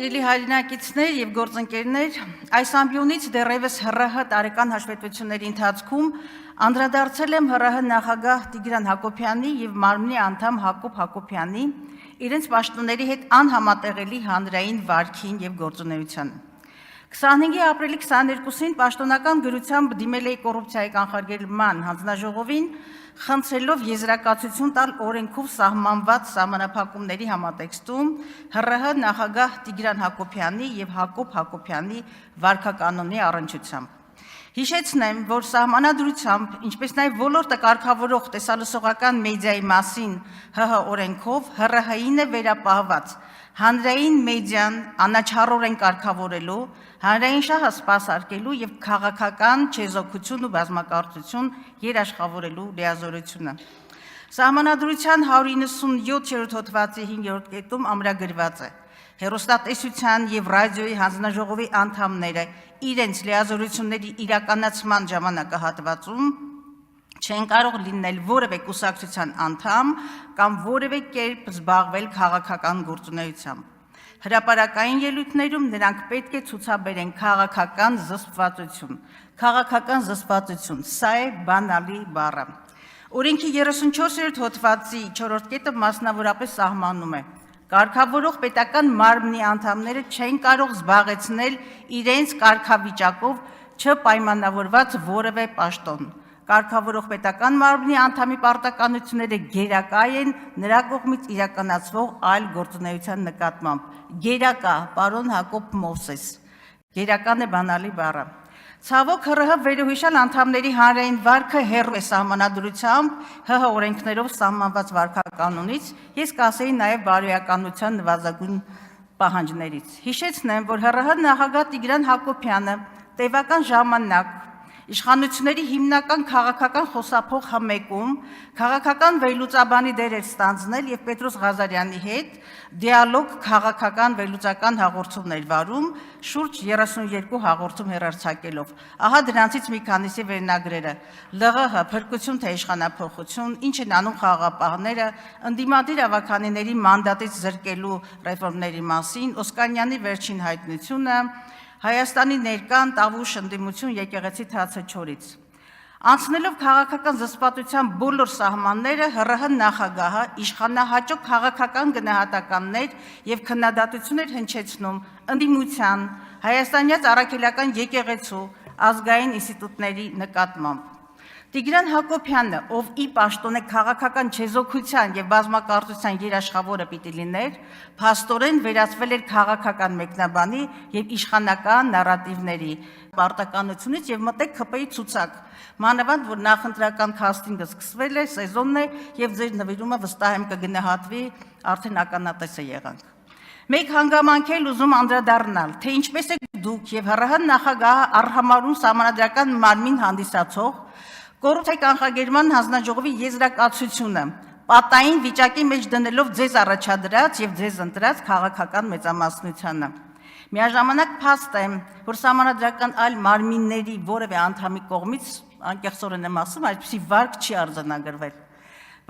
Սիրելի հայրենակիցներ եւ գործընկերներ, այս ամբիոնից դեռևս ՀՌՀ տարեկան հաշվետվությունների ընթացքում անդրադարձել եմ ՀՌՀ նախագահ Տիգրան Հակոբյանի եւ մարմնի անդամ Հակոբ Հակոբյանի իրենց պաշտոնների հետ անհամատեղելի հանրային վարքին եւ գործունեությանը։ 25 ապրիլի 22-ին պաշտոնական գրությամբ դիմել էի կոռուպցիայի կանխարգելման հանձնաժողովին, խնդրելով եզրակացություն տալ օրենքով սահմանված սահմանափակումների համատեքստում ՀՌՀ նախագահ Տիգրան Հակոբյանի եւ Հակոբ Հակոբյանի վարքականոնի առնչությամբ։ Հիշեցնեմ, որ սահմանադրությամբ, ինչպես նաև ոլորտը կարգավորող տեսալսողական մեդիայի մասին ՀՀ օրենքով ՀՌՀ-ին է վերապահված հանրային մեդիան անաչառորեն կարգավորելու, հանրային շահը սպասարկելու եւ քաղաքական չեզոքություն ու բազմակարծություն երաշխավորելու լիազորությունը։ Սահմանադրության 197-րդ հոդվածի 5-րդ կետում ամրագրված է. հեռուստատեսության եւ ռադիոյի հանձնաժողովի անդամները իրենց լիազորությունների իրականացման ժամանակահատվածում չեն կարող լինել որևէ կուսակցության անդամ կամ որևէ կերպ զբաղվել քաղաքական գործունեությամբ։ Հրապարակային ելույթներում նրանք պետք է ցուցաբերեն քաղաքական զսպվածություն։ Քաղաքական զսպվածություն, սա է բանալի բառը։ Օրենքի 34-րդ հոդվածի 4-րդ կետը մասնավորապես սահմանում է. Կարգավորող պետական մարմնի անդամները չեն կարող զբաղեցնել իրենց կարգավիճակով չպայմանավորված որևէ պաշտոն։ Կարգավորող պետական մարմնի անդամի պարտականությունները գերակա են նրա կողմից իրականացվող այլ գործունեության նկատմամբ։ Գերակա, պարոն Հակոբ Մովսես, գերական է բանալի բառը։ Ցավոք ՀՌՀ վերոհիշյալ անդամների հանրային վարքը հեռու է սահմանադրությամբ ՀՀ օրենքներով սահմանված վարքականոնից, ես կասեի նաև բարոյականության նվազագույն պահանջներից։ Հիշեցնեմ, որ ՀՌՀ նախագահ Տիգրան Հակոբյանը տևական ժամանակ իշխանությունների հիմնական քաղաքական խոսափող հմեկում քաղաքական վերլուծաբանի դեր էր ստանձնել եւ Պետրոս Ղազարյանի հետ դիալոգ քաղաքական վերլուծական հաղորդումներ վարում շուրջ 32 հաղորդում հեռարձակելով։ Ահա դրանցից մի քանիսի վերնագրերը. ԼՂՀ փրկություն թե իշխանափոխություն, ինչ են անում խաղաղապահները, ընդդիմադիր ավականիների մանդատից զրկելու ռեֆորմների մասին, Օսկանյանի վերջին հայտնությունը, Հայաստանի ներկան տավուշ ընդդիմություն եկեղեցի թացը չորից։ Անցնելով քաղաքական զսպվածության բոլոր սահմանները ՀՌՀ նախագահը իշխանահաճո քաղաքական գնահատականներ եւ քննադատություններ հնչեցնում ընդդիմության, հայաստանյաց առաքելական եկեղեցու, ազգային ինստիտուտների նկատմամբ։ Տիգրան Հակոբյանը, ով ի պաշտոն է քաղաքական չեզոքության եւ բազմակարծության երաշխավորը պիտի լիներ, փաստորեն վերածվել էր քաղաքական մեկնաբանի եւ իշխանական նարատիվների պարտականությունից եւ մտեք ՔՊ-ի ցուցակ։ Մանավանդ որ նախընտրական քաստինգը սկսվել է, սեզոնն է եւ ձեր նվիրումը վստահ եմ կգնահատվի, արդեն ականատես է եղանք։ Մեկ հանգամանք էլ ուզում անդրադառնալ, թե ինչպես է դուք եւ ՀՌՀ նախագահը արհամարում սահմանադրական մարմին հանդիսացող կոռուպցիայի կանխարգելման հանձնաժողովի եզրակացությունը պատային վիճակի մեջ դնելով ձեզ առաջադրած եւ ձեզ ընտրած քաղաքական մեծամասնությանը։ Միաժամանակ փաստ է, որ սահմանադրական այլ մարմինների որևէ անդամի կողմից անկեղծորեն եմ ասում, այսպիսի վարք չի արձանագրվել։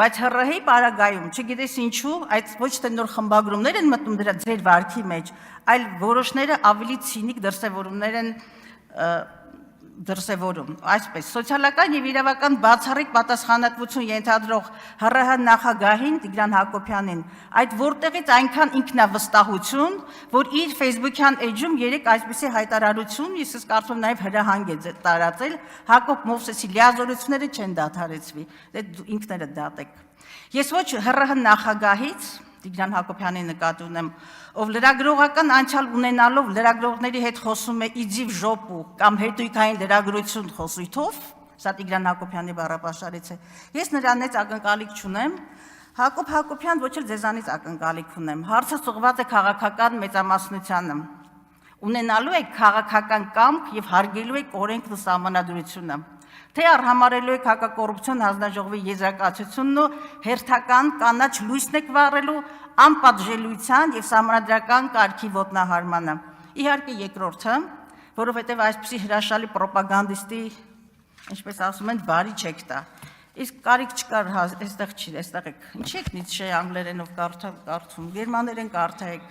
Բայց ՀՌՀ-ի պարագայում, չգիտես ինչու, այդ ոչ թե նոր խմբագրումներ են մտնում դրա ձեր վարքի մեջ, այլ որոշները ավելի ցինիկ դրսևորումներ են դրսևորում, այսպես, սոցիալական եւ իրավական բացառիկ պատասխանատվություն ենթադրող ՀՌՀ նախագահին Տիգրան Հակոբյանին, այդ որտեղից այնքան ինքնավստահություն, որ իր Facebook-յան էջում երեք այսպիսի հայտարարություն, ես կարծում նաեւ հրահանգ է տարածել, Հակոբ Մովսեսի լիազորությունները չեն դադարեցվի, դե ինքներդ դատեք։ Ես ոչ ՀՌՀ նախագահից Տիգրան Հակոբյանի նկատի ունեմ, ով լրագրողական անցյալ ունենալով լրագրողների հետ խոսում է իձիվ ժոպու կամ հետույքային լրագրություն խոսույթով, սա Տիգրան Հակոբյանի բառապաշարից է, ես նրանից ակնկալիք չունեմ, Հակոբ Հակոբյան ոչ էլ ձեզանից ակնկալիք ունեմ, հարցը ուղղված է քաղաքական մեծամասնությանը, ունենալու եք քաղաքական կամք եւ հարգելու եք օրենքն ու սահմանադրությունը, թե արհամարելու եք հակակոռուպցիոն հանձնաժողովի եզրակացությունն ու հերթական կանաչ լույսն եք վառելու անպատժելիության եւ սահմանադրական կարգի ոտնահարմանը։ Իհարկե երկրորդը, որովհետեւ այսպիսի հրաշալի պրոպագանդիստի, ինչպես ասում են, բարի չեք տա։ Իսկ կարիք չկար, այստեղ չի, այստեղ եք։ Ինչի՞ եք Նիցշեի անգլերենով կարդում, գերմաներեն կարդայեք։